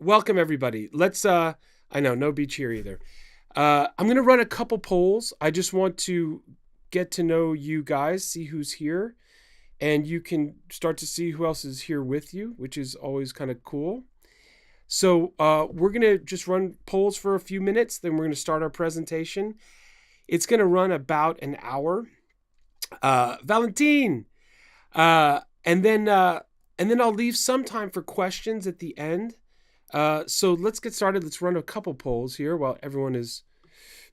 Welcome everybody. I know, no beach here either. I'm going to run a couple polls. I just want to get to know you guys, see who's here, and you can start to see who else is here with you, which is always kind of cool. So we're going to just run polls for a few minutes, then we're going to start our presentation. It's going to run about an hour. Valentine, uh, and then uh, and then I'll leave some time for questions at the end. So let's get started. Let's run a couple polls here while everyone is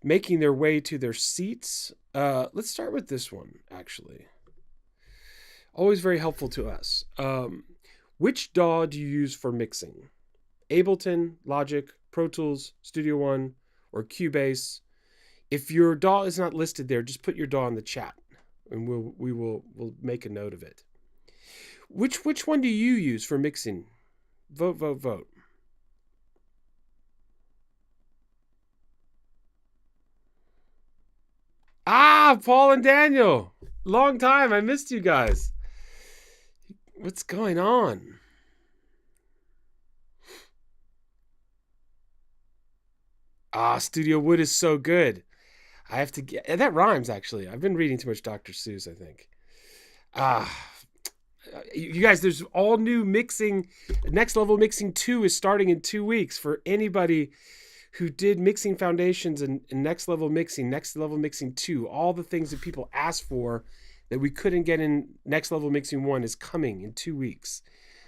making their way to their seats. Let's start with this one, actually. Always very helpful to us. Which DAW do you use for mixing? Ableton, Logic, Pro Tools, Studio One, or Cubase? If your DAW is not listed there, just put your DAW in the chat, and we'll make a note of it. Which one do you use for mixing? Vote, vote, vote. Paul and Daniel. Long time. I missed you guys. What's going on? Studio Wood is so good. I have to get that rhymes actually. I've been reading too much Dr. Seuss, I think. You guys, there's all new mixing. Next Level Mixing 2 is starting in 2 weeks for anybody who did mixing foundations and Next Level Mixing 2, all the things that people asked for that we couldn't get in Next Level Mixing 1 is coming in 2 weeks.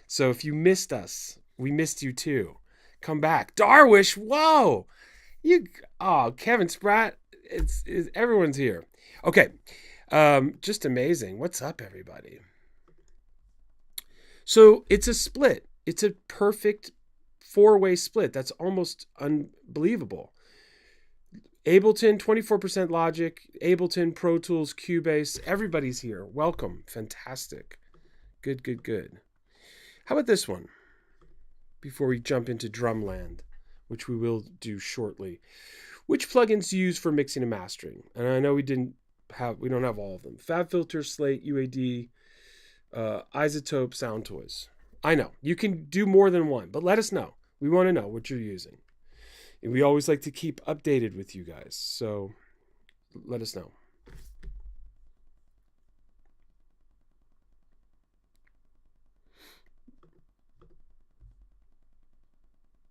So if you missed us, we missed you too. Come back. Darwish, whoa! Kevin Spratt, it's everyone's here. Okay, just amazing. What's up, everybody? So it's a split. It's a perfect 4-way split. That's almost unbelievable. Ableton, 24% Logic, Ableton, Pro Tools, Cubase. Everybody's here. Welcome. Fantastic. Good, good, good. How about this one? Before we jump into Drumland, which we will do shortly. Which plugins do you use for mixing and mastering? And I know we don't have all of them. FabFilter, Slate, UAD, Isotope, Soundtoys. I know you can do more than one, but let us know. We want to know what you're using. And we always like to keep updated with you guys. So let us know.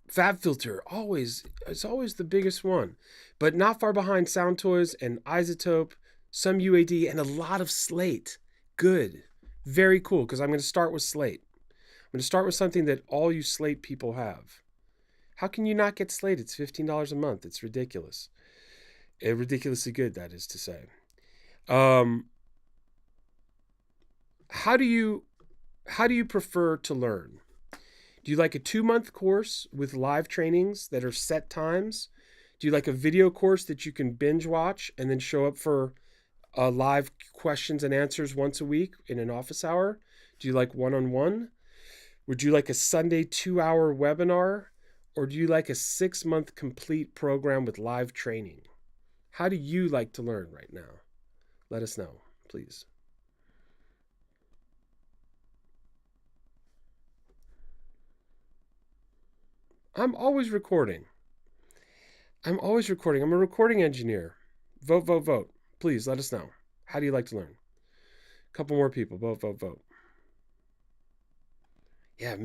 FabFilter, it's always the biggest one, but not far behind Soundtoys and Isotope, some UAD, and a lot of Slate. Good. Very cool, because I'm going to start with Slate. I'm going to start with something that all you Slate people have. How can you not get Slate? It's $15 a month. It's ridiculous. Ridiculously good, that is to say. How do you prefer to learn? Do you like a 2-month course with live trainings that are set times? Do you like a video course that you can binge watch and then show up for live questions and answers once a week in an office hour? Do you like one-on-one? Would you like a Sunday 2-hour webinar? Or do you like a 6-month complete program with live training? How do you like to learn right now? Let us know, please. I'm always recording. I'm a recording engineer. Vote, vote, vote. Please let us know. How do you like to learn? A couple more people. Vote, vote, vote. Yeah,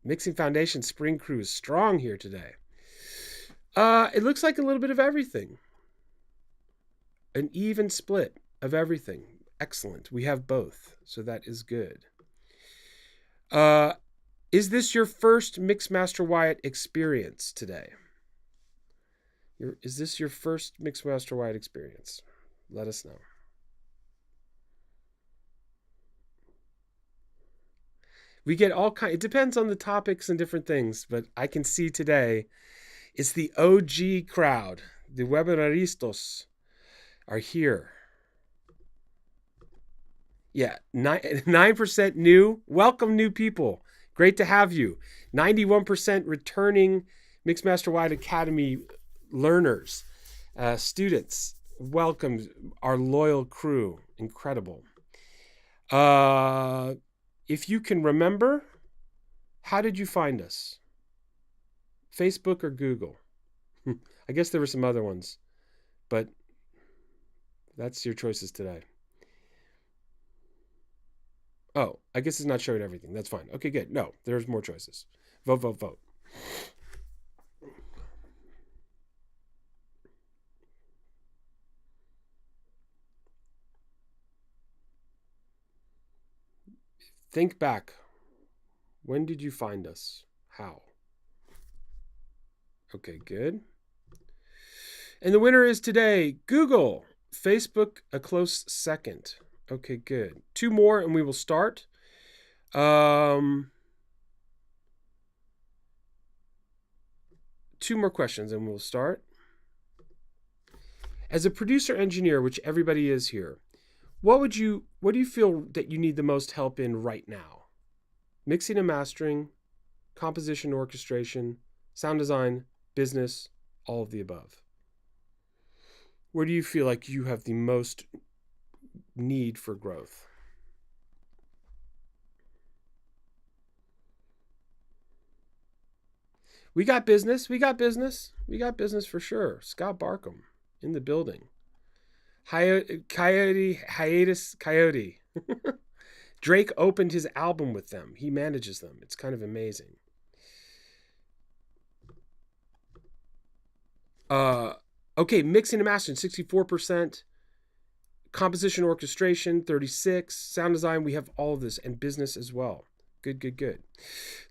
Mixing Foundation Spring Crew is strong here today. It looks like a little bit of everything. An even split of everything. Excellent. We have both, so that is good. Is this your first Mixmaster Wyatt experience today? Is this your first Mixmaster Wyatt experience? Let us know. We get all kinds. It depends on the topics and different things, but I can see today it's the OG crowd. The webinaristas are here. Yeah, 9% new. Welcome, new people. Great to have you. 91% returning Mixmaster Wyatt Academy learners, students. Welcome, our loyal crew. Incredible. If you can remember, how did you find us? Facebook or Google? I guess there were some other ones, but that's your choices today. Oh, I guess it's not showing everything. That's fine. Okay, good. No, there's more choices. Vote, vote, vote. Think back. When did you find us? How? Okay, good. And the winner is today Google. Facebook, a close second. Okay, good. Two more and we will start. Two more questions and we'll start. As a producer engineer, which everybody is here, what do you feel that you need the most help in right now? Mixing and mastering, composition, orchestration, sound design, business, all of the above. Where do you feel like you have the most need for growth? We got business. We got business. We got business for sure. Scott Barkham in the building. Coyote. Drake opened his album with them. He manages them. It's kind of amazing. Okay, mixing and mastering, 64%. Composition, orchestration, 36%. Sound design, we have all of this. And business as well. Good.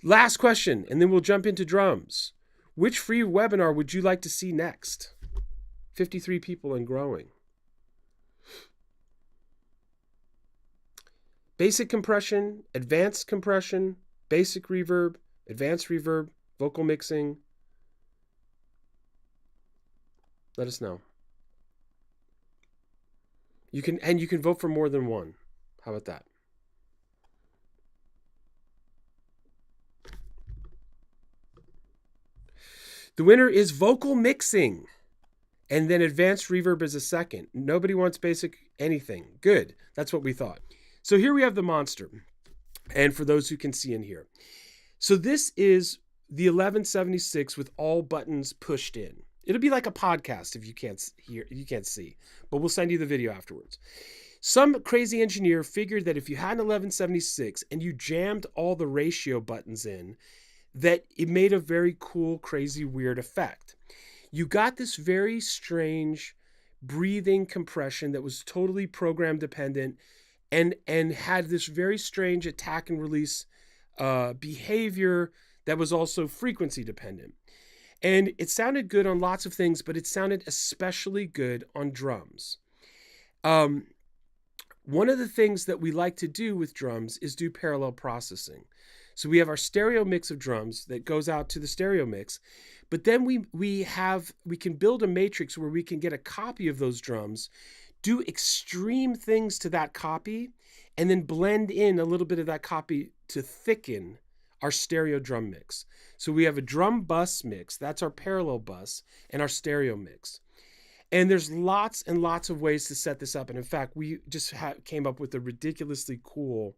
Last question, and then we'll jump into drums. Which free webinar would you like to see next? 53 people and growing. Basic compression, advanced compression, basic reverb, advanced reverb, vocal mixing. Let us know. You can vote for more than one. How about that? The winner is vocal mixing. And then advanced reverb is a second. Nobody wants basic anything. Good. That's what we thought. So here we have the monster. And for those who can see in here. So this is the 1176 with all buttons pushed in. It'll be like a podcast if you can't see, but we'll send you the video afterwards. Some crazy engineer figured that if you had an 1176 and you jammed all the ratio buttons in, that it made a very cool, crazy, weird effect. You got this very strange breathing compression that was totally program dependent and had this very strange attack and release behavior that was also frequency dependent. And it sounded good on lots of things, but it sounded especially good on drums. One of the things that we like to do with drums is do parallel processing. So we have our stereo mix of drums that goes out to the stereo mix, but then we can build a matrix where we can get a copy of those drums, do extreme things to that copy, and then blend in a little bit of that copy to thicken our stereo drum mix. So we have a drum bus mix, that's our parallel bus, and our stereo mix. And there's lots and lots of ways to set this up. And in fact, we just came up with a ridiculously cool,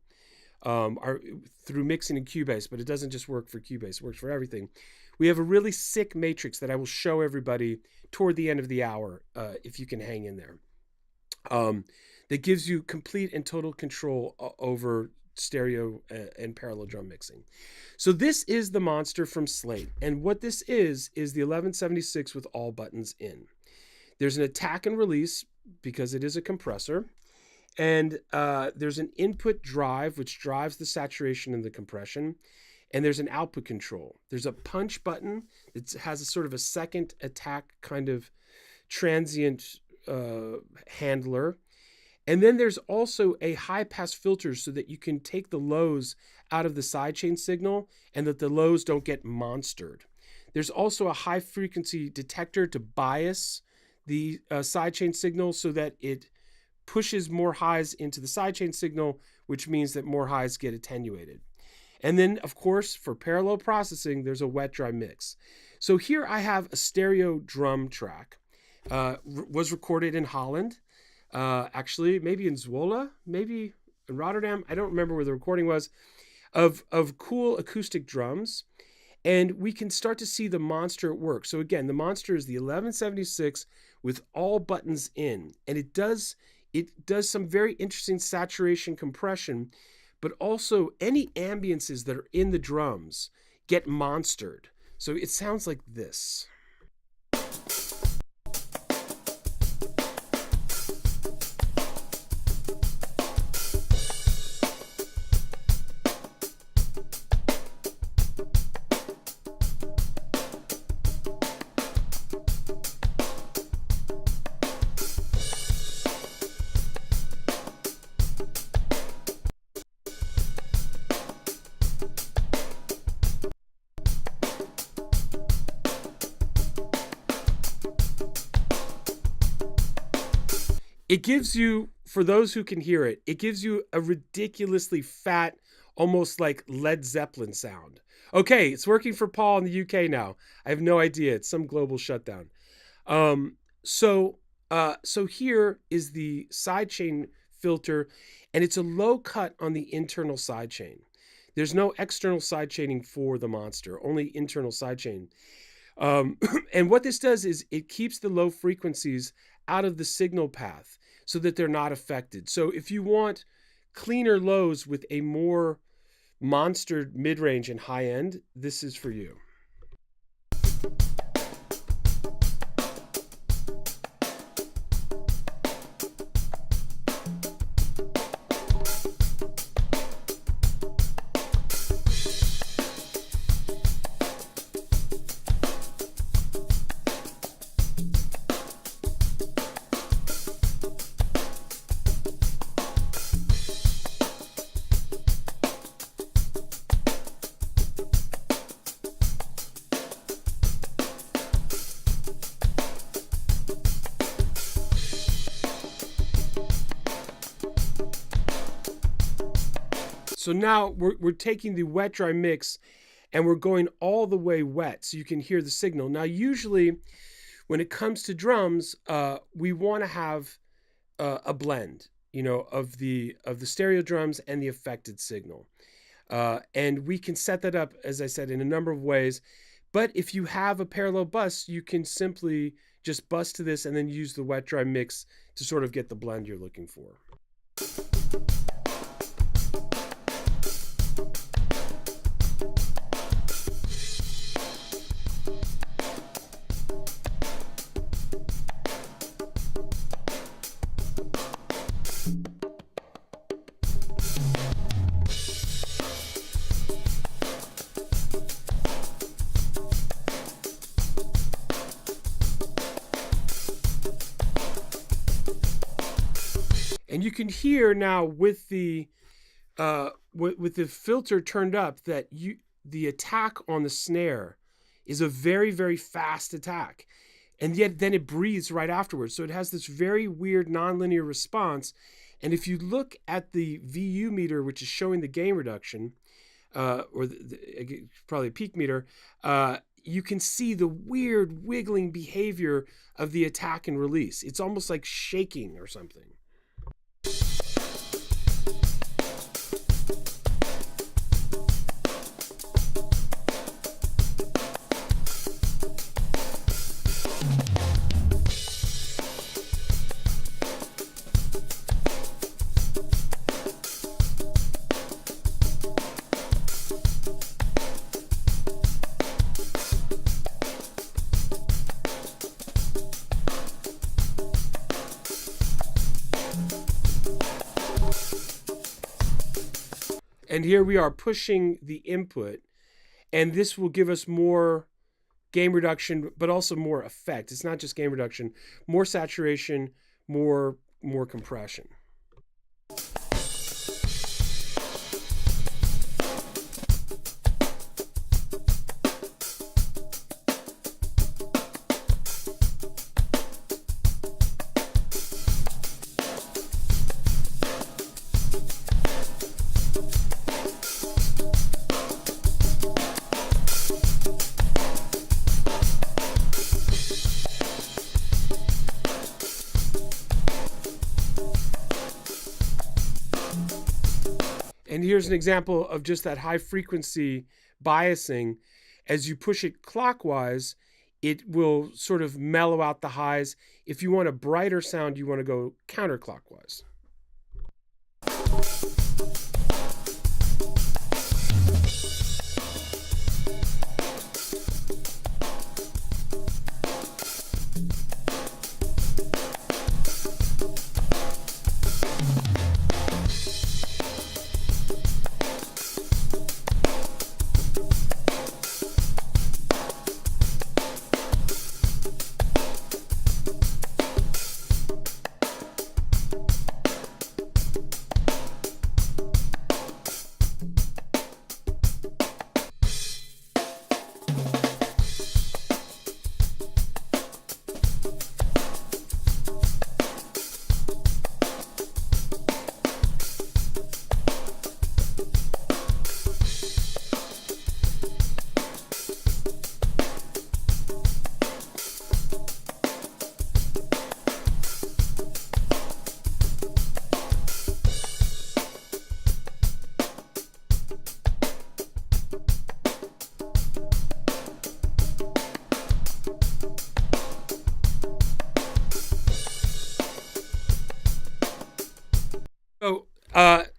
through mixing in Cubase, but it doesn't just work for Cubase, it works for everything. We have a really sick matrix that I will show everybody toward the end of the hour, if you can hang in there, that gives you complete and total control over stereo and parallel drum mixing. So this is the monster from Slate. And what this is the 1176 with all buttons in. There's an attack and release because it is a compressor. And there's an input drive, which drives the saturation and the compression. And there's an output control. There's a punch button that has a sort of a second attack kind of transient handler. And then there's also a high pass filter so that you can take the lows out of the sidechain signal and that the lows don't get monstered. There's also a high frequency detector to bias the sidechain signal so that it pushes more highs into the sidechain signal, which means that more highs get attenuated. And then, of course, for parallel processing, there's a wet-dry mix. So here I have a stereo drum track. Was recorded in Holland. Actually, maybe in Zwolle, maybe in Rotterdam. I don't remember where the recording was, of cool acoustic drums. And we can start to see the monster at work. So again, the monster is the 1176 with all buttons in, and it does some very interesting saturation compression, but also any ambiances that are in the drums get monstered. So it sounds like this. It gives you, for those who can hear it, it gives you a ridiculously fat, almost like Led Zeppelin sound. Okay, it's working for Paul in the UK now. I have no idea. It's some global shutdown. So here is the sidechain filter, and it's a low cut on the internal sidechain. There's no external sidechaining for the monster, only internal sidechain. And what this does is it keeps the low frequencies out of the signal path so that they're not affected. So if you want cleaner lows with a more monstered mid-range and high end, this is for you. So now we're taking the wet dry mix and we're going all the way wet so you can hear the signal. Now, usually when it comes to drums, we want to have a blend, of the stereo drums and the affected signal. And we can set that up, as I said, in a number of ways. But if you have a parallel bus, you can simply just bus to this and then use the wet dry mix to sort of get the blend you're looking for. And you can hear now with the filter turned up that the attack on the snare is a very, very fast attack. And yet then it breathes right afterwards. So it has this very weird nonlinear response. And if you look at the VU meter, which is showing the gain reduction, or probably a peak meter, you can see the weird wiggling behavior of the attack and release. It's almost like shaking or something. And here we are pushing the input, and this will give us more gain reduction, but also more effect. It's not just gain reduction, more saturation, more compression. And here's an example of just that high frequency biasing. As you push it clockwise, it will sort of mellow out the highs. If you want a brighter sound, you want to go counterclockwise.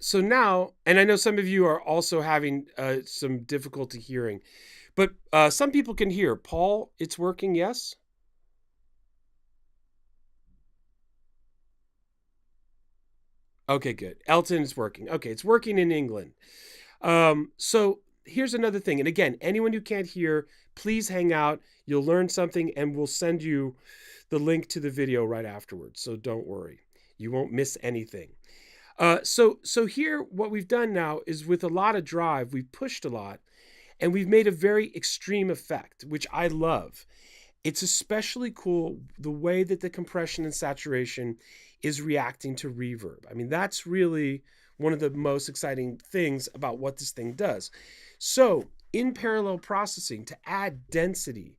So now, and I know some of you are also having some difficulty hearing, but some people can hear. Paul, it's working, yes? Okay, good. Elton is working. Okay, it's working in England. So here's another thing. And again, anyone who can't hear, please hang out. You'll learn something, and we'll send you the link to the video right afterwards. So don't worry. You won't miss anything. So here, what we've done now is with a lot of drive, we've pushed a lot, and we've made a very extreme effect, which I love. It's especially cool the way that the compression and saturation is reacting to reverb. I mean, that's really one of the most exciting things about what this thing does. So in parallel processing, to add density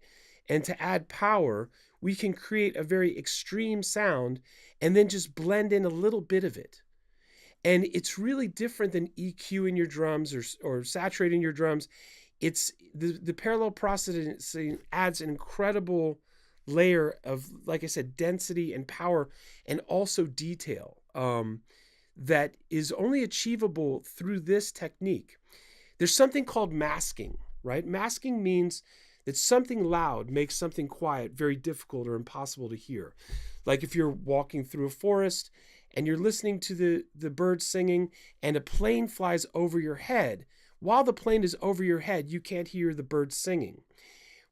and to add power, we can create a very extreme sound and then just blend in a little bit of it. And it's really different than EQing your drums or saturating your drums. It's the parallel processing adds an incredible layer of, like I said, density and power, and also detail that is only achievable through this technique. There's something called masking, right? Masking means that something loud makes something quiet very difficult or impossible to hear. Like if you're walking through a forest and you're listening to the birds singing and a plane flies over your head. While the plane is over your head, you can't hear the birds singing.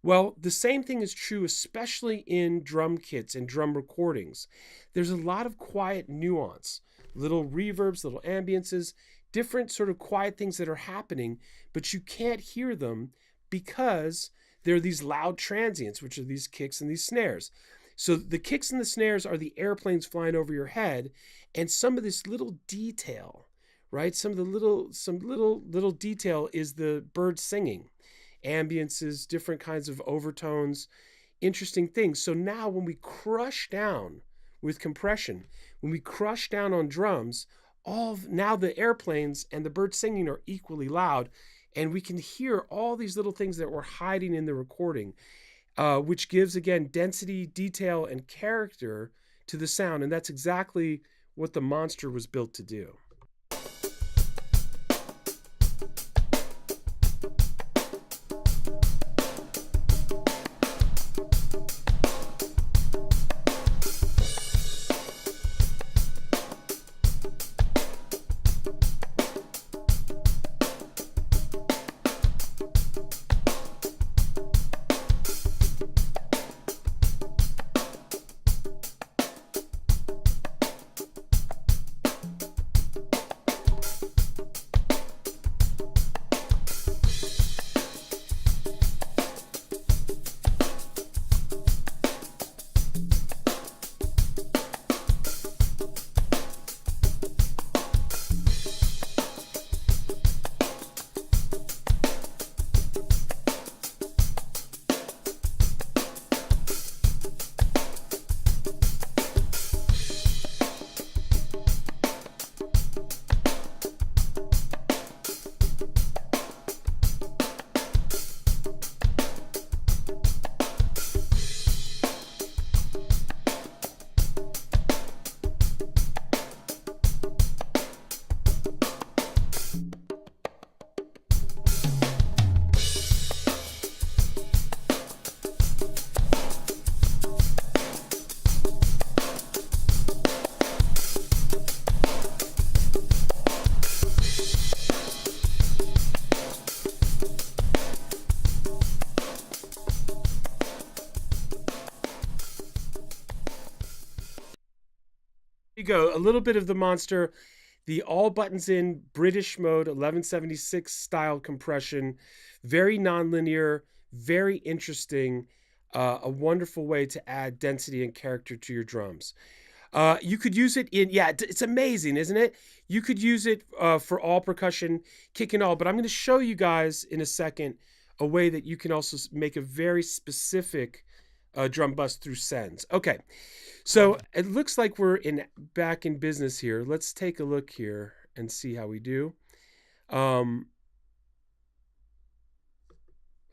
Well, the same thing is true, especially in drum kits and drum recordings. There's a lot of quiet nuance, little reverbs, little ambiances, different sort of quiet things that are happening, but you can't hear them because there are these loud transients, which are these kicks and these snares. So the kicks and the snares are the airplanes flying over your head, and some of this little detail, right? Some little detail is the birds singing, ambiances, different kinds of overtones, interesting things. So now when we crush down with compression, when we crush down on drums, now the airplanes and the birds singing are equally loud, and we can hear all these little things that were hiding in the recording. Which gives, again, density, detail, and character to the sound. And that's exactly what the Monster was built to do. you go, a little bit of the monster, the all buttons in British mode, 1176 style compression, very nonlinear, very interesting, a wonderful way to add density and character to your drums. You could use it in, yeah, it's amazing, isn't it? You could use it for all percussion, kick and all, but I'm going to show you guys in a second a way that you can also make a very specific drum bus through sends. Okay, so it looks like we're back in business here. Let's take a look here and see how we do.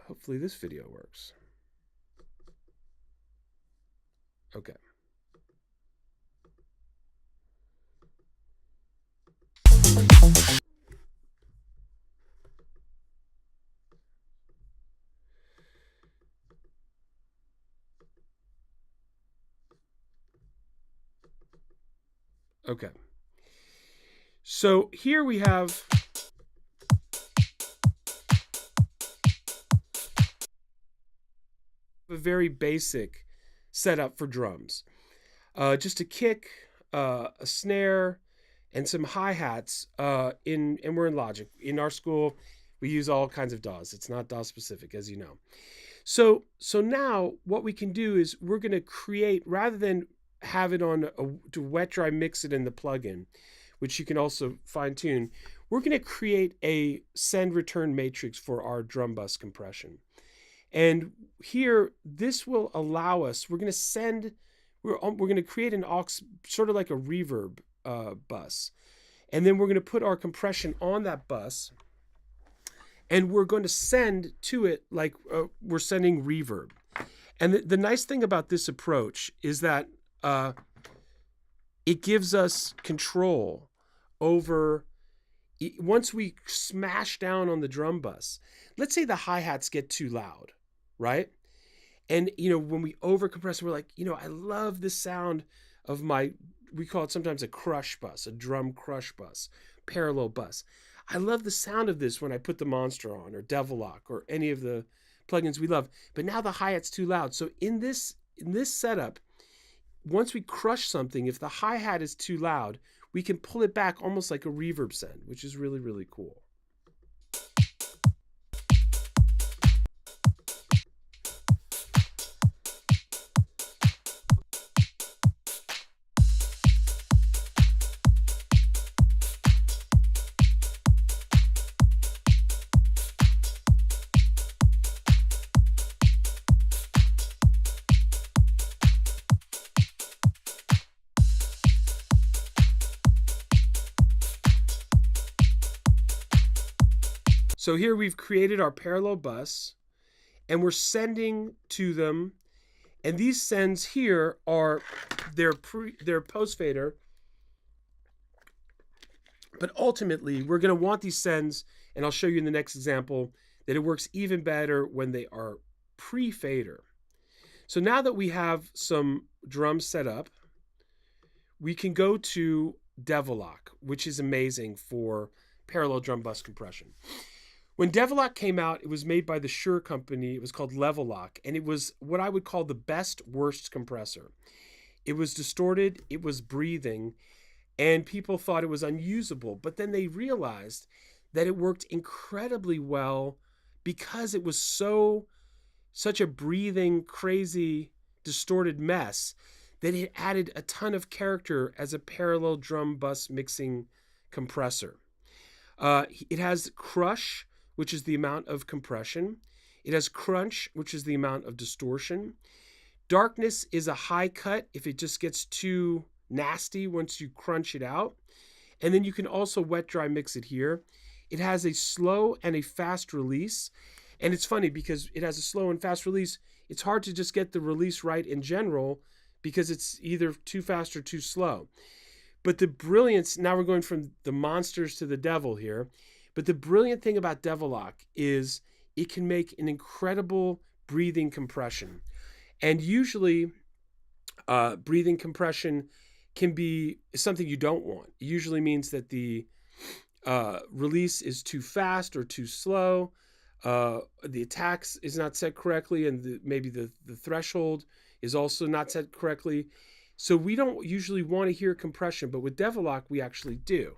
Hopefully this video works. Okay. Okay. So here we have a very basic setup for drums. Just a kick, a snare, and some hi-hats and we're in Logic. In our school, we use all kinds of DAWs. It's not DAW specific, as you know. So now what we can do is we're going to create, rather than have it on to wet dry mix it in the plugin, which you can also fine tune, we're going to create a send return matrix for our drum bus compression. And here, this will allow us, we're going to create an aux, sort of like a reverb bus. And then we're going to put our compression on that bus, and we're going to send to it like we're sending reverb. And the nice thing about this approach is that it gives us control over, once we smash down on the drum bus, let's say the hi-hats get too loud, right? And, when we overcompress, we're like, I love the sound of we call it sometimes a crush bus, a drum crush bus, parallel bus. I love the sound of this when I put the Monster on, or Devil-Lock, or any of the plugins we love. But now the hi-hat's too loud. So in this setup, once we crush something, if the hi-hat is too loud, we can pull it back almost like a reverb send, which is really, really cool. So here we've created our parallel bus, and we're sending to them. And these sends here are their post fader. But ultimately, we're going to want these sends, and I'll show you in the next example, that it works even better when they are pre-fader. So now that we have some drums set up, we can go to Devil-Lock, which is amazing for parallel drum bus compression. When Devil-Lock came out, it was made by the Shure company. It was called Level-Lock, and it was what I would call the best worst compressor. It was distorted, it was breathing, and people thought it was unusable. But then they realized that it worked incredibly well because it was such a breathing, crazy, distorted mess that it added a ton of character as a parallel drum bus mixing compressor. It has crush, which is the amount of compression. It has crunch, which is the amount of distortion. Darkness is a high cut if it just gets too nasty once you crunch it out. And then you can also wet dry mix it here. It has a slow and a fast release. And it's funny because it has a slow and fast release. It's hard to just get the release right in general because it's either too fast or too slow. But the brilliance, now we're going from the monsters to the devil here. But the brilliant thing about Devil-Lock is it can make an incredible breathing compression. And usually breathing compression can be something you don't want. It usually means that the release is too fast or too slow. The attacks is not set correctly, and maybe the threshold is also not set correctly. So we don't usually want to hear compression, but with Devil-Lock, we actually do.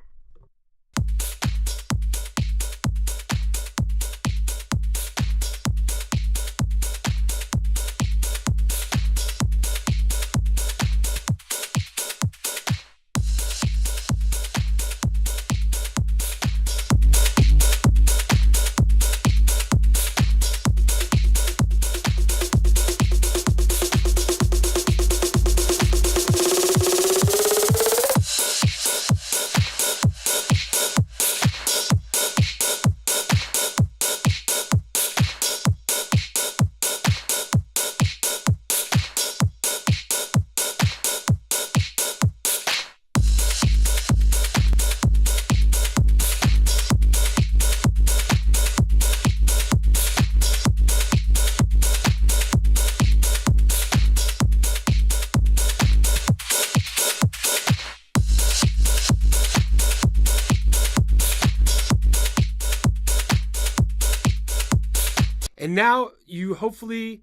And now you hopefully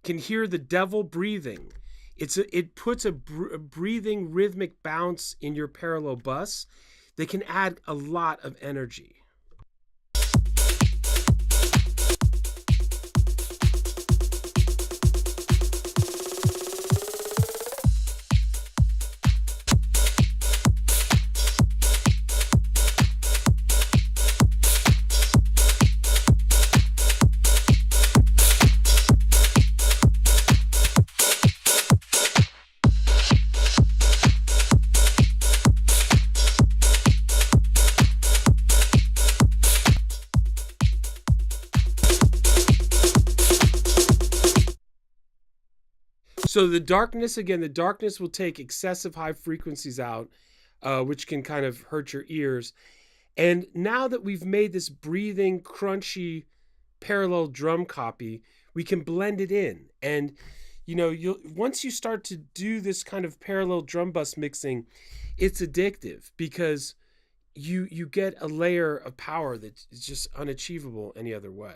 can hear the devil breathing. It puts a breathing rhythmic bounce in your parallel bus that can add a lot of energy. So the darkness will take excessive high frequencies out, which can kind of hurt your ears. And now that we've made this breathing, crunchy, parallel drum copy, we can blend it in. And once you start to do this kind of parallel drum bus mixing, it's addictive because you get a layer of power that is just unachievable any other way.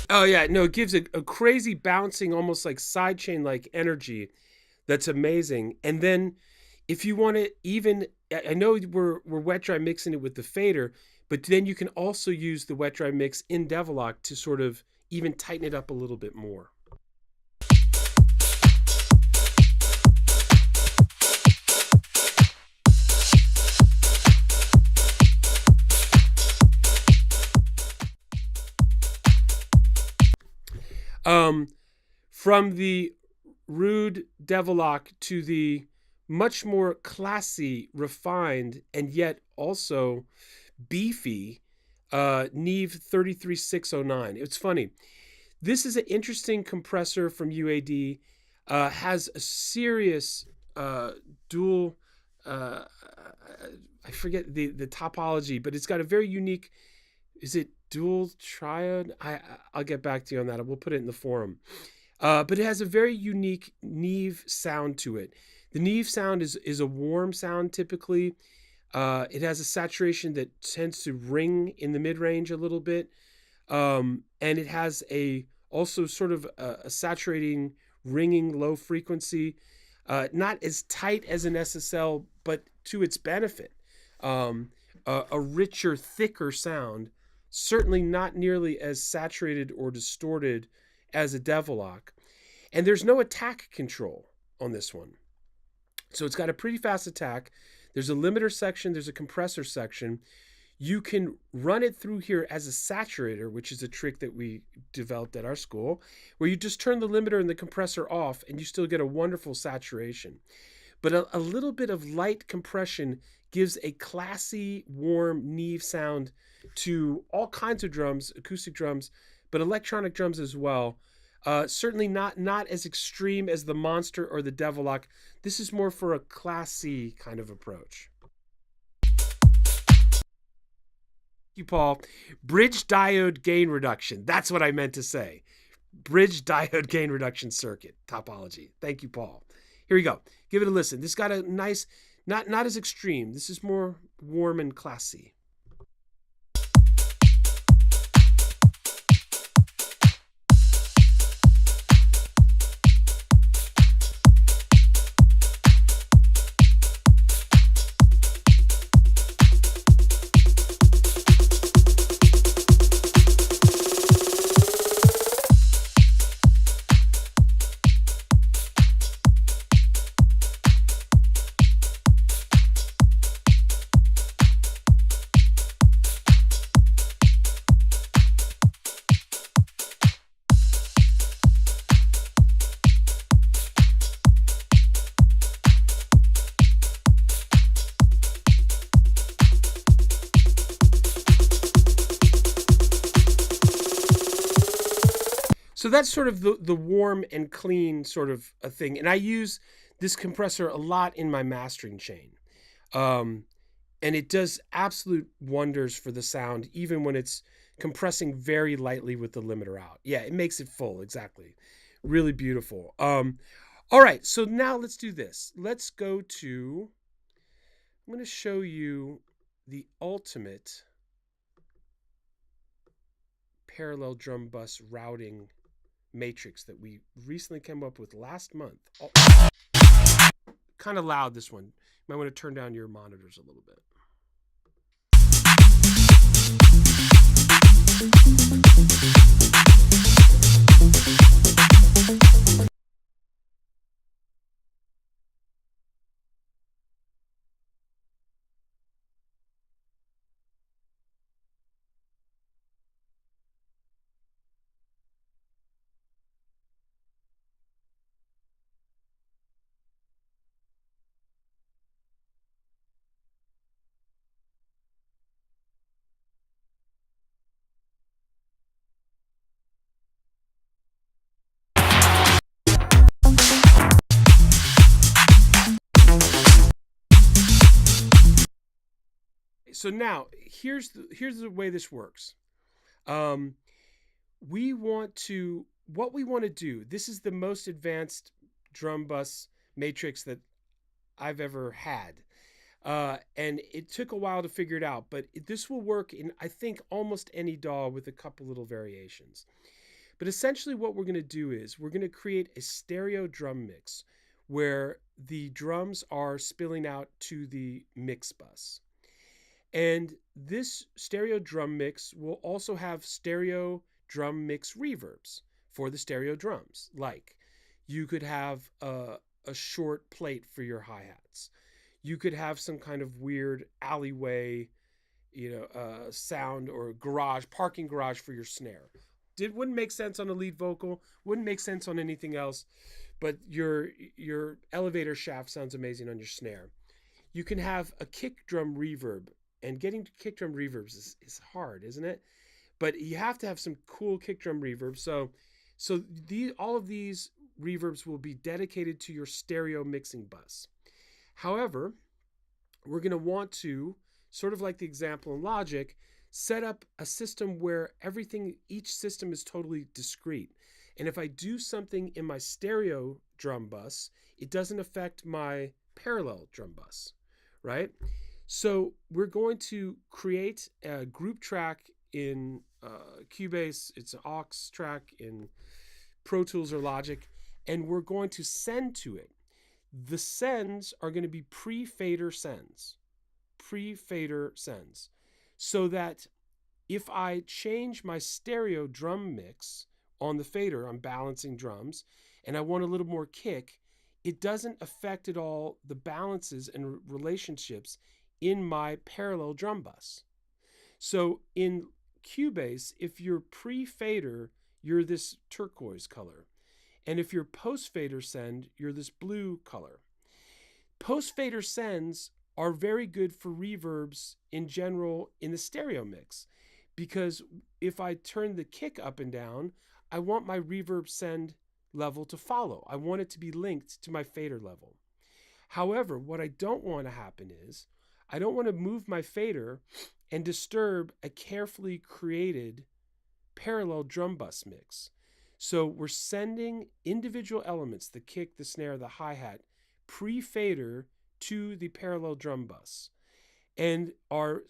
Oh yeah, no, it gives a crazy bouncing, almost like sidechain like energy that's amazing. And then if you want to even, I know we're wet dry mixing it with the fader, but then you can also use the wet dry mix in Devil-Lock to sort of even tighten it up a little bit more. From the rude Devil-Lock to the much more classy, refined, and yet also beefy Neve 33609. It's funny. This is an interesting compressor from UAD. Has a serious dual, I forget the topology, but it's got a very unique, is it dual triode? I'll get back to you on that. We'll put it in the forum. But it has a very unique Neve sound to it. The Neve sound is a warm sound typically. It has a saturation that tends to ring in the mid-range a little bit. And it has also sort of a saturating, ringing low frequency. Not as tight as an SSL, but to its benefit. A richer, thicker sound. Certainly not nearly as saturated or distorted as a Devil-Lock. And there's no attack control on this one. So it's got a pretty fast attack. There's a limiter section, there's a compressor section. You can run it through here as a saturator, which is a trick that we developed at our school, where you just turn the limiter and the compressor off and you still get a wonderful saturation. but a little bit of light compression gives a classy, warm Neve sound to all kinds of drums, acoustic drums, but electronic drums as well. Certainly not as extreme as the Monster or the Devil-Lock. This is more for a classy kind of approach. Thank you, Paul. Bridge diode gain reduction. That's what I meant to say. Bridge diode gain reduction circuit topology. Thank you, Paul. Here we go. Give it a listen. This got a nice, not as extreme. This is more warm and classy. So that's sort of the warm and clean sort of a thing. And I use this compressor a lot in my mastering chain. And it does absolute wonders for the sound, even when it's compressing very lightly with the limiter out. Yeah, it makes it full, exactly. Really beautiful. All right, so now let's do this. Let's go to, I'm going to show you the ultimate parallel drum bus routing matrix that we recently came up with last month. Oh, kind of loud, this one. You might want to turn down your monitors a little bit. So now here's the way this works. What we want to do, this is the most advanced drum bus matrix that I've ever had. And it took a while to figure it out, but this will work in, I think, almost any DAW with a couple little variations. But essentially what we're going to do is we're going to create a stereo drum mix where the drums are spilling out to the mix bus. And this stereo drum mix will also have stereo drum mix reverbs for the stereo drums. Like you could have a short plate for your hi-hats. You could have some kind of weird alleyway, sound, or parking garage for your snare. Wouldn't make sense on a lead vocal, wouldn't make sense on anything else, but your elevator shaft sounds amazing on your snare. You can have a kick drum reverb, and getting to kick drum reverbs is hard, isn't it? But you have to have some cool kick drum reverb. So all of these reverbs will be dedicated to your stereo mixing bus. However, we're going to want to, sort of like the example in Logic, set up a system where each system is totally discrete. And if I do something in my stereo drum bus, it doesn't affect my parallel drum bus, right? So we're going to create a group track in Cubase. It's an aux track in Pro Tools or Logic, and we're going to send to it. The sends are going to be pre-fader sends, so that if I change my stereo drum mix on the fader, I'm balancing drums, and I want a little more kick, it doesn't affect at all the balances and relationships in my parallel drum bus. So in Cubase, if you're pre-fader, you're this turquoise color. And if you're post-fader send, you're this blue color. Post fader sends are very good for reverbs in general in the stereo mix, because if I turn the kick up and down, I want my reverb send level to follow. I want it to be linked to my fader level. However, what I don't want to happen is I don't want to move my fader and disturb a carefully created parallel drum bus mix. So we're sending individual elements, the kick, the snare, the hi-hat, pre-fader to the parallel drum bus. And our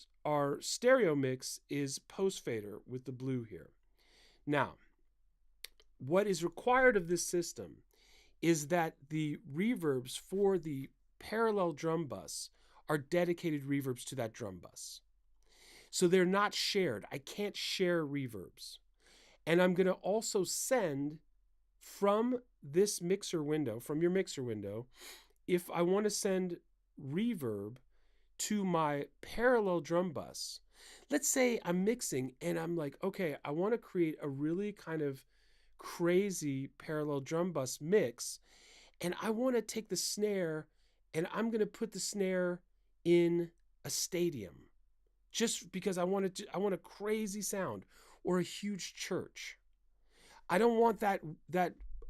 stereo mix is post-fader with the blue here. Now, what is required of this system is that the reverbs for the parallel drum bus are dedicated reverbs to that drum bus. So they're not shared. I can't share reverbs. And I'm going to also send from this mixer window, from your mixer window, if I want to send reverb to my parallel drum bus. Let's say I'm mixing and I'm like, okay, I want to create a really kind of crazy parallel drum bus mix, and I want to take the snare and I'm going to put the snare in a stadium just because I want a crazy sound, or a huge church. I don't want that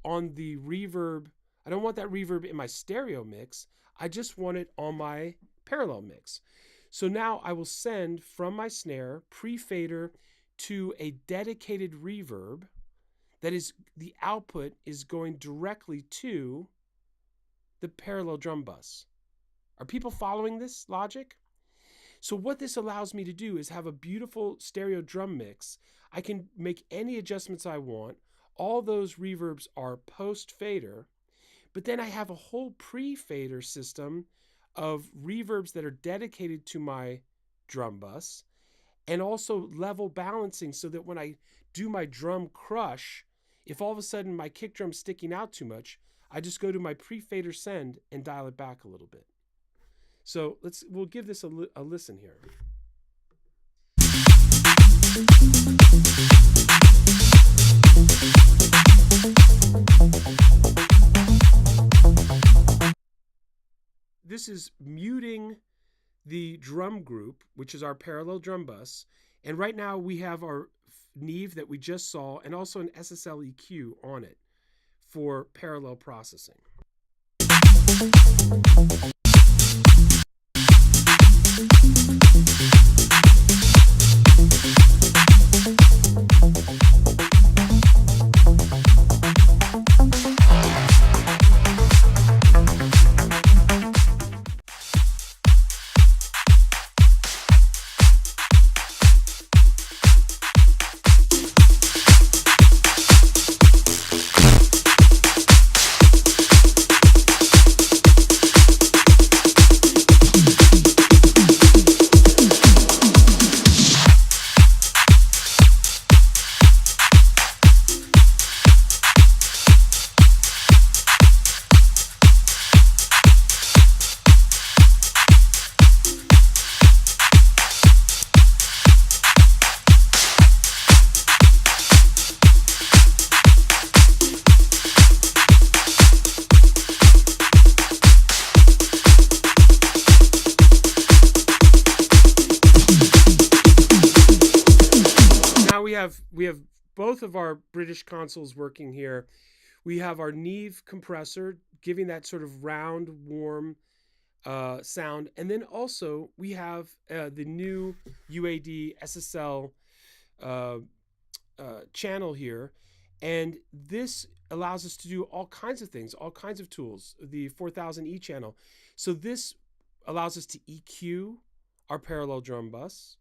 on the reverb. I don't want that reverb in my stereo mix. I just want it on my parallel mix. So now I will send from my snare pre-fader to a dedicated reverb that is, the output is going directly to the parallel drum bus. Are people following this logic? So what this allows me to do is have a beautiful stereo drum mix. I can make any adjustments I want. All those reverbs are post-fader, but then I have a whole pre-fader system of reverbs that are dedicated to my drum bus, and also level balancing so that when I do my drum crush, if all of a sudden my kick drum's sticking out too much, I just go to my pre-fader send and dial it back a little bit. So we'll give this a listen here. This is muting the drum group, which is our parallel drum bus. And right now we have our Neve that we just saw, and also an SSL EQ on it for parallel processing. We have both of our British consoles working here. We have our Neve compressor giving that sort of round, warm sound, and then also we have the new UAD SSL channel here, and this allows us to do all kinds of things, all kinds of tools. The 4000E channel. So this allows us to EQ our parallel drum bus,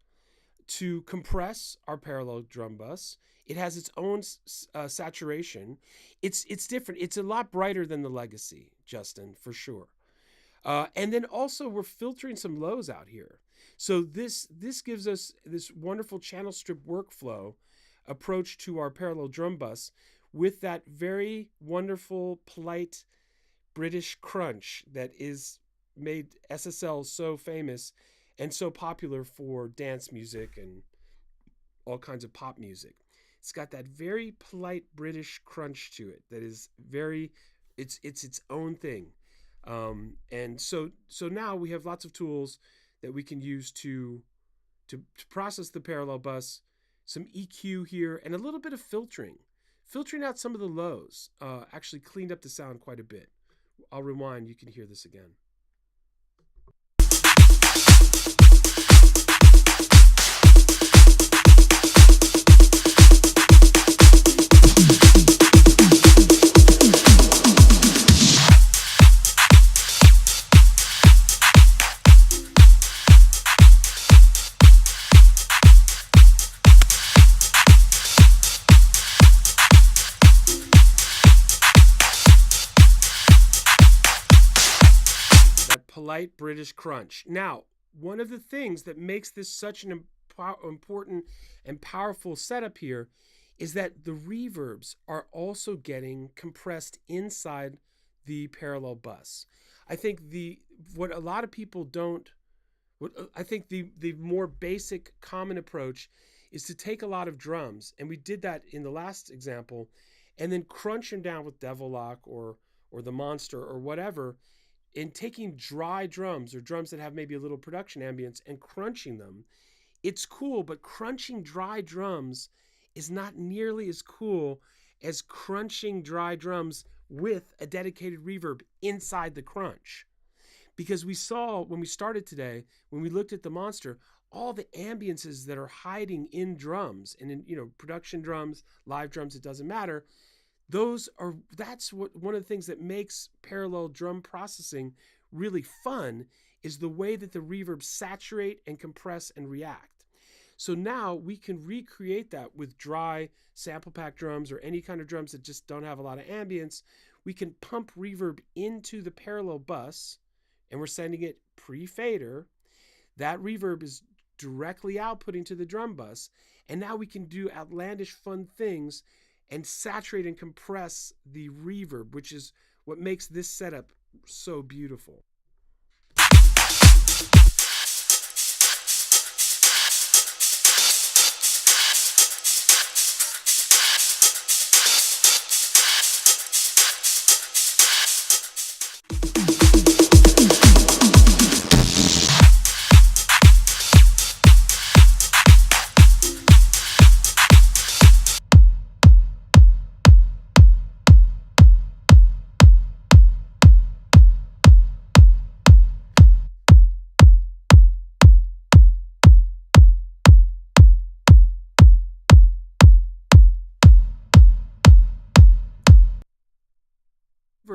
to compress our parallel drum bus. It has its own saturation. It's different. It's a lot brighter than the Legacy, Justin, for sure. And then also we're filtering some lows out here. So this gives us this wonderful channel strip workflow approach to our parallel drum bus with that very wonderful, polite British crunch that is made SSL so famous and so popular for dance music and all kinds of pop music. It's got that very polite British crunch to it that is very, it's its own thing. And so now we have lots of tools that we can use to process the parallel bus, some EQ here, and a little bit of filtering. Filtering out some of the lows actually cleaned up the sound quite a bit. I'll rewind, you can hear this again. Polite British crunch. Now, one of the things that makes this such an important and powerful setup here is that the reverbs are also getting compressed inside the parallel bus. I think what a lot of people don't, I think the more basic common approach is to take a lot of drums, and we did that in the last example, and then crunch them down with Devil-Lock or the Monster or whatever, in taking dry drums or drums that have maybe a little production ambience and crunching them. It's cool, but crunching dry drums is not nearly as cool as crunching dry drums with a dedicated reverb inside the crunch. Because we saw when we started today, when we looked at the Monster, all the ambiences that are hiding in drums and in production drums, live drums, it doesn't matter. That's one of the things that makes parallel drum processing really fun, is the way that the reverbs saturate and compress and react. So now we can recreate that with dry sample pack drums or any kind of drums that just don't have a lot of ambience. We can pump reverb into the parallel bus, and we're sending it pre-fader. That reverb is directly outputting to the drum bus, and now we can do outlandish fun things and saturate and compress the reverb, which is what makes this setup so beautiful.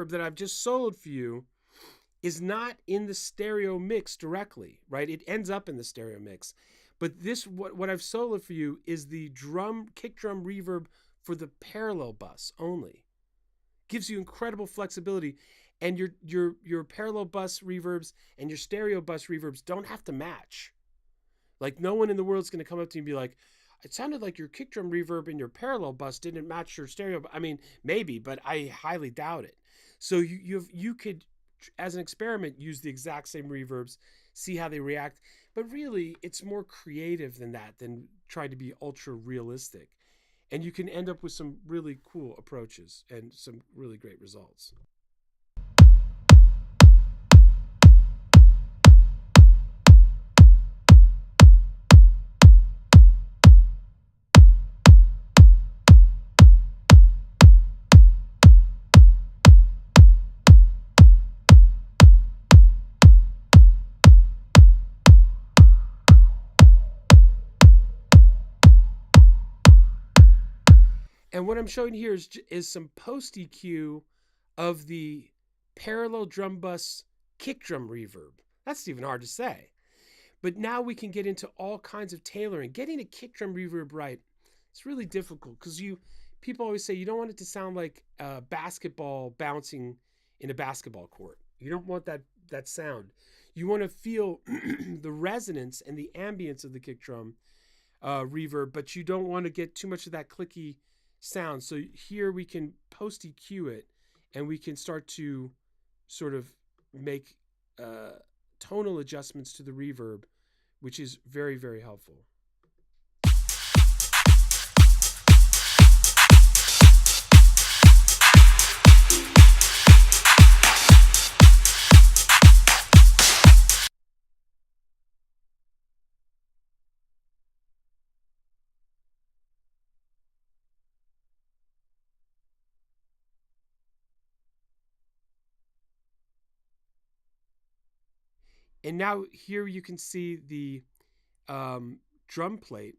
That I've just soloed for you is not in the stereo mix directly, right? It ends up in the stereo mix. But this, what I've soloed for you is the kick drum reverb for the parallel bus only. Gives you incredible flexibility, and your parallel bus reverbs and your stereo bus reverbs don't have to match. Like, no one in the world is going to come up to you and be like, it sounded like your kick drum reverb in your parallel bus didn't match your stereo. I mean, maybe, but I highly doubt it. So you could, as an experiment, use the exact same reverbs, see how they react. But really, it's more creative than that, than trying to be ultra realistic. And you can end up with some really cool approaches and some really great results. And what I'm showing here is some post EQ of the parallel drum bus kick drum reverb. That's even hard to say. But now we can get into all kinds of tailoring. Getting a kick drum reverb right, it's really difficult because people always say you don't want it to sound like a basketball bouncing in a basketball court. You don't want that sound. You want to feel the resonance and the ambience of the kick drum reverb, but you don't want to get too much of that clicky sound. So here we can post EQ it, and we can start to sort of make tonal adjustments to the reverb, which is very, very helpful. And now here you can see the drum plate.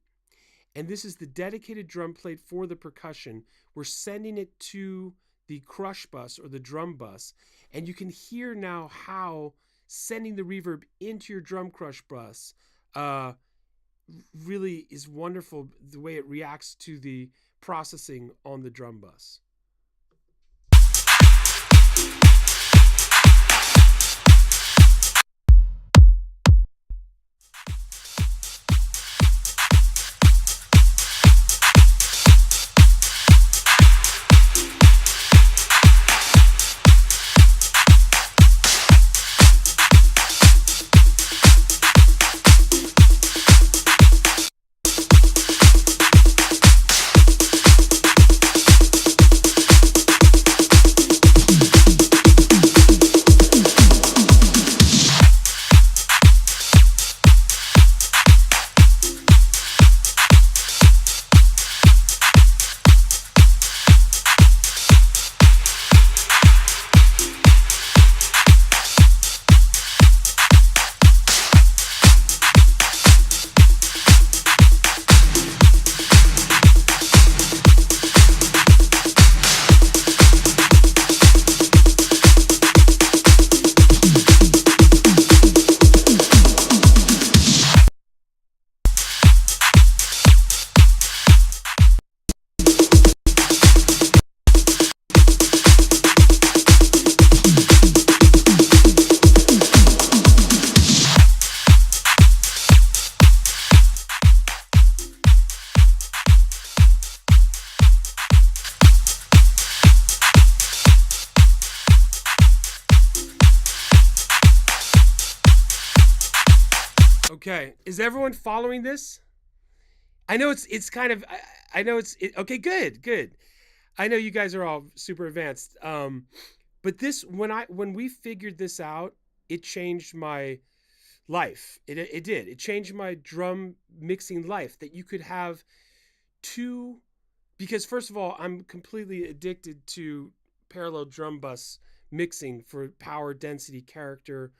And this is the dedicated drum plate for the percussion. We're sending it to the crush bus or the drum bus. And you can hear now how sending the reverb into your drum crush bus really is wonderful, the way it reacts to the processing on the drum bus. Okay, is everyone following this? I know it's kind of I know okay, good. I know you guys are all super advanced. But this when we figured this out, it changed my life. It did. It changed my drum mixing life, that you could have two, because first of all, I'm completely addicted to parallel drum bus mixing for power, density, character,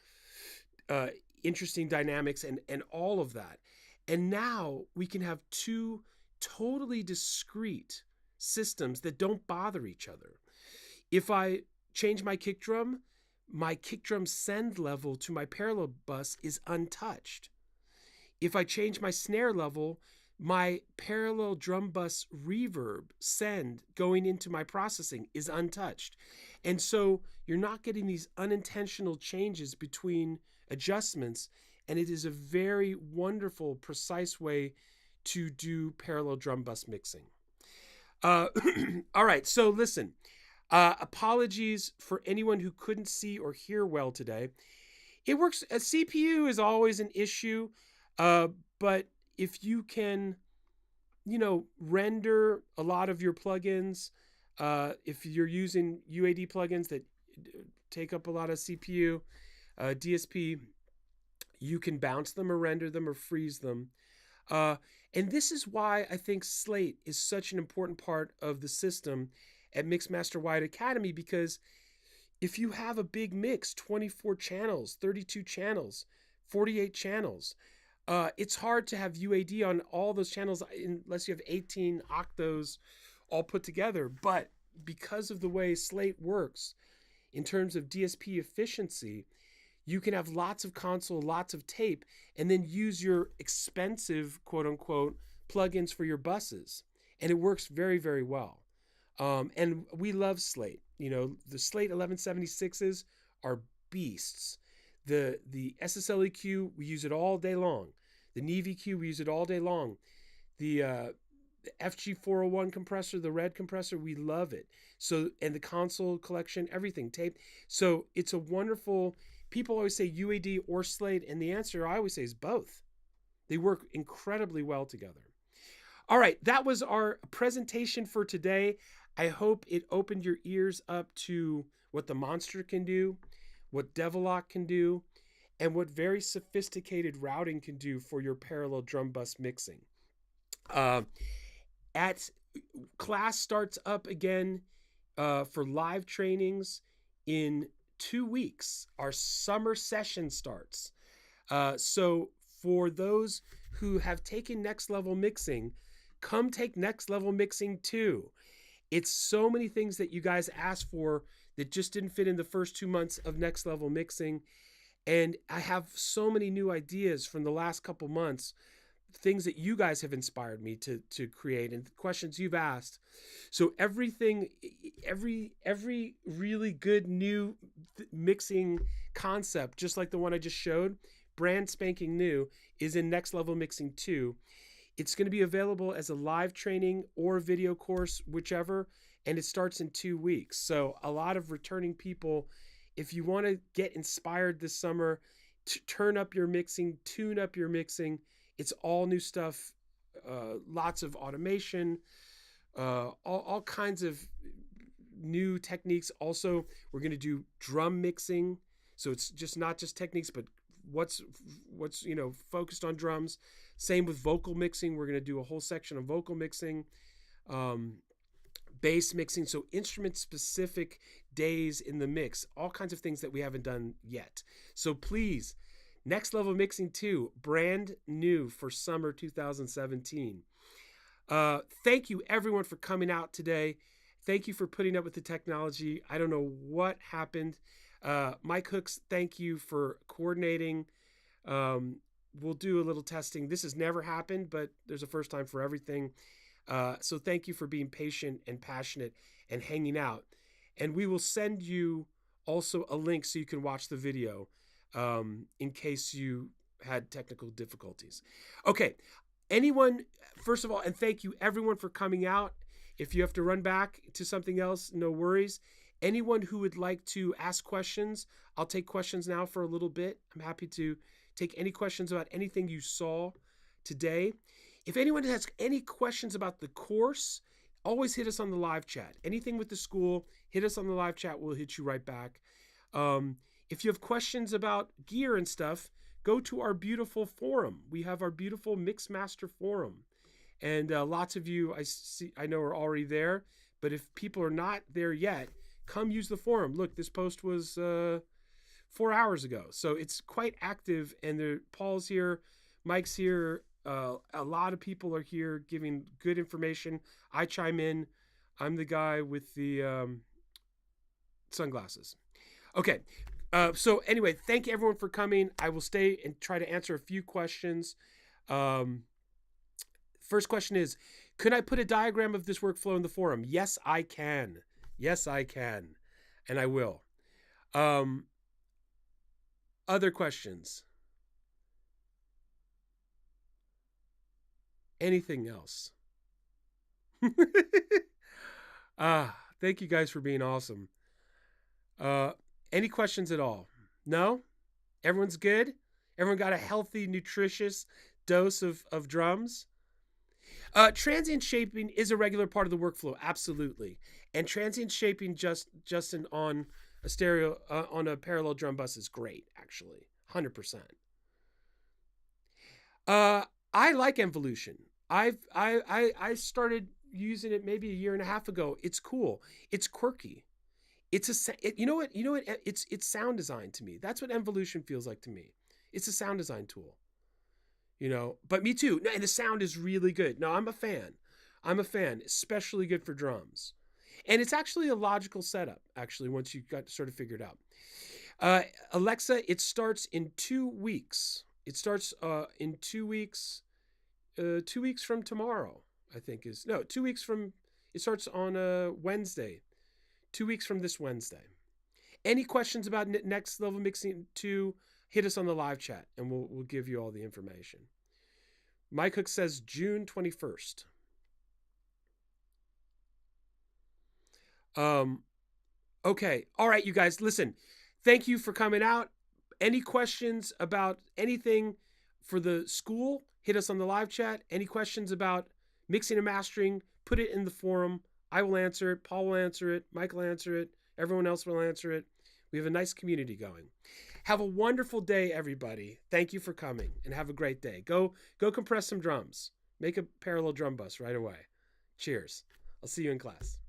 uh, interesting dynamics, and all of that. And now we can have two totally discrete systems that don't bother each other. If I change my kick drum send level to my parallel bus is untouched. If I change my snare level, my parallel drum bus reverb send going into my processing is untouched. And so you're not getting these unintentional changes between adjustments. And it is a very wonderful, precise way to do parallel drum bus mixing. All right, so listen. Apologies for anyone who couldn't see or hear well today. It works. A CPU is always an issue, but if you can, render a lot of your plugins, if you're using UAD plugins that take up a lot of CPU, DSP, you can bounce them or render them or freeze them. And this is why I think Slate is such an important part of the system at Mixmaster Wyatt Academy, because if you have a big mix, 24 channels, 32 channels, 48 channels, it's hard to have UAD on all those channels unless you have 18 octos all put together. But because of the way Slate works in terms of DSP efficiency, you can have lots of console, lots of tape, and then use your expensive, quote unquote, plugins for your buses. And it works very, very well. And we love Slate. The Slate 1176s are beasts. The SSL EQ, we use it all day long. The Neve EQ, we use it all day long. The FG401 compressor, the red compressor, we love it. So, and the console collection, everything, tape. So it's a wonderful, people always say UAD or Slate, and the answer I always say is both. They work incredibly well together. All right, that was our presentation for today. I hope it opened your ears up to what the Monster can do, what Devil-Lock can do, and what very sophisticated routing can do for your parallel drum bus mixing. Class starts up again for live trainings in 2 weeks. Our summer session starts. So for those who have taken Next Level Mixing, come take Next Level Mixing too. It's so many things that you guys asked for that just didn't fit in the first 2 months of Next Level Mixing. And I have so many new ideas from the last couple months, things that you guys have inspired me to create and questions you've asked. So everything, every really good new mixing concept, just like the one I just showed, brand spanking new, is in Next Level Mixing 2. It's going to be available as a live training or video course, whichever, and it starts in 2 weeks. So a lot of returning people, if you want to get inspired this summer, turn up your mixing, tune up your mixing. It's all new stuff, lots of automation, all kinds of new techniques. Also, we're going to do drum mixing. So it's just not just techniques, but what's focused on drums. Same with vocal mixing. We're going to do a whole section on vocal mixing, bass mixing, so instrument specific days in the mix, all kinds of things that we haven't done yet. So please, Next Level Mixing 2, brand new for summer 2017. Thank you everyone for coming out today. Thank you for putting up with the technology. I don't know what happened. Mike Hooks, thank you for coordinating. We'll do a little testing. This has never happened, but there's a first time for everything. So thank you for being patient and passionate and hanging out. And we will send you also a link so you can watch the video in case you had technical difficulties. Okay. Anyone, first of all, and thank you everyone for coming out. If you have to run back to something else, no worries. Anyone who would like to ask questions, I'll take questions now for a little bit. I'm happy to take any questions about anything you saw today. If anyone has any questions about the course, always hit us on the live chat. Anything with the school, hit us on the live chat. We'll hit you right back. If you have questions about gear and stuff, go to our beautiful forum. We have our beautiful Mixmaster forum. And lots of you I know are already there. But if people are not there yet, come use the forum. Look, this post was 4 hours ago. So it's quite active. And Paul's here, Mike's here. A lot of people are here giving good information. I chime in. I'm the guy with the sunglasses. Okay. So anyway, thank you everyone for coming. I will stay and try to answer a few questions. First question is, could I put a diagram of this workflow in the forum? Yes, I can. Yes, I can. And I will. Other questions? Anything else? Thank you guys for being awesome. Any questions at all? No? Everyone's good? Everyone got a healthy, nutritious dose of drums? Transient shaping is a regular part of the workflow, absolutely. And transient shaping Justin on a stereo on a parallel drum bus is great, actually, 100%. I like Envolution. I started using it maybe a year and a half ago. It's cool. It's quirky. You know what? It's sound design to me. That's what Envolution feels like to me. It's a sound design tool. But me too. And the sound is really good. No, I'm a fan. Especially good for drums. And it's actually a logical setup, actually, once you got sort of figured out. Alexa, it starts in 2 weeks. It starts in 2 weeks. 2 weeks from tomorrow, I think is. No, 2 weeks from. It starts on Wednesday. 2 weeks from this Wednesday. Any questions about Next Level Mixing 2, hit us on the live chat and we'll give you all the information. Mike Hook says June 21st. Okay. All right, you guys, listen. Thank you for coming out. Any questions about anything for the school, hit us on the live chat. Any questions about mixing and mastering, put it in the forum. I will answer it. Paul will answer it. Mike will answer it. Everyone else will answer it. We have a nice community going. Have a wonderful day, everybody. Thank you for coming and have a great day. Go compress some drums. Make a parallel drum bus right away. Cheers. I'll see you in class.